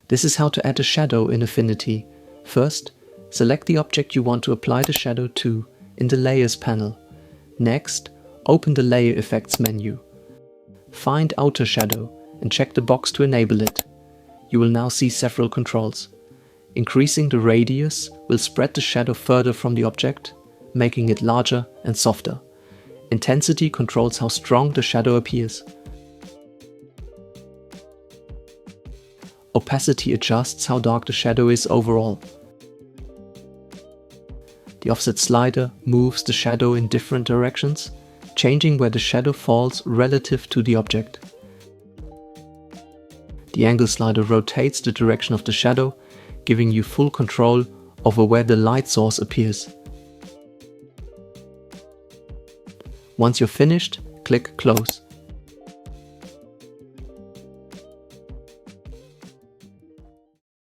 This is how to add a shadow in Affinity. First, select the object you want to apply the shadow to in the Layers panel. Next, open the Layer Effects menu. Find Outer Shadow and check the box to enable it. You will now see several controls. Increasing the radius will spread the shadow further from the object, making it larger and softer. Intensity controls how strong the shadow appears. Opacity adjusts how dark the shadow is overall. The offset slider moves the shadow in different directions, changing where the shadow falls relative to the object. The angle slider rotates the direction of the shadow, giving you full control over where the light source appears. Once you're finished, click Close.